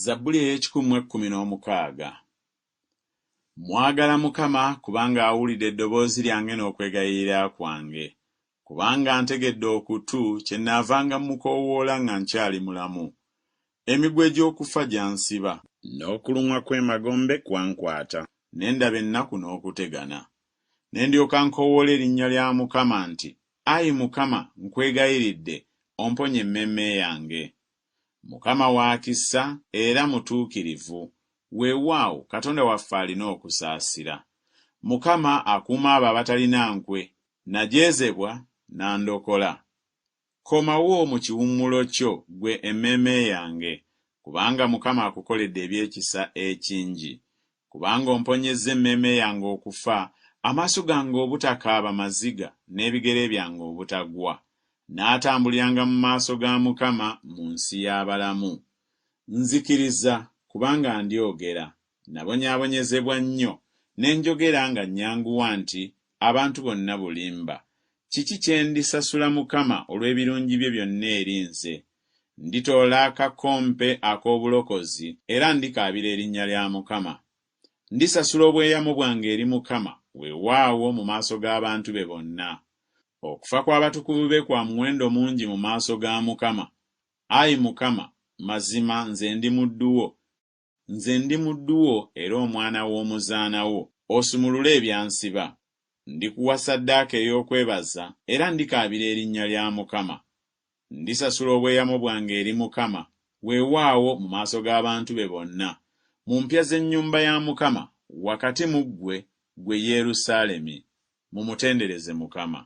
Zabbuli ey'ekikumi Mwagala Mukama kubanga awulidde eddoboozi lyange n'okwegayirira kwange. Kubanga ntegedde okutu kye nnaavanga mukoowoola nga nkyali mulamu. Emigwa egy'okufa gyansiba, n'okulumwa kw'emagombe kwankwata, ne ndaba ennaku n'okutegana. Ne ndyoka nkoowoola erinnya lya Mukama nti, Ayi Mukama, nkwegayiridde, omponye emmeeme yange. Mukama wa kisa era mutuukirivu. Weewaawo Katonda waffe alina okusaasira. Mukama akuuma abo abatalina nkwe. Najeezebwa n'andokola. Komawo mu kiwummulo kyo ggwe emmeeme yange, kubanga Mukama akukoledde ebyekisa ekingi. Kubanga omponyezza emmeeme yange okufa, amaaso gange obutakaaba maziga n'ebigere byange obutagwa. N'atambuliranga mu maaso ga Mukama mu nsi y'abalamu. Nzikiriza kubanga ndyogera, nabonyaabonyezebwa nnyo, ne njogera nga nnyanguwa nti abantu bonna bulimba. Kiki kye ndisasula Mukama olw'ebirungi bye byonna eri nze? Nditoola akakompe ak'obulokozi era ndikaabira erinnya lya Mukama. Ndisasula obweyamo bwange eri Mukama, weewaawo mu maaso g'abantu be bonna. Okufa kw'abatukuvu be kwa muwendo mungi mu maaso ga Mukama. Ayi Mukama, mazima nze ndi muddu wo. Nze ndi muddu wo era omwana w'omuzaana wo. Osumulule ebyansiba. Ndikuwa ssaddaaka ey'okwebaza era ndikaabira erinnya lya Mukama. Ndisasula obweyamo bwange eri Mukama, weewaawo mu maaso g'abantu be bonna. Mu mpya z'ennyumba ya Mukama, wakati mu ggwe, ggwe Yerusaalemi. Mumutendereze Mukama.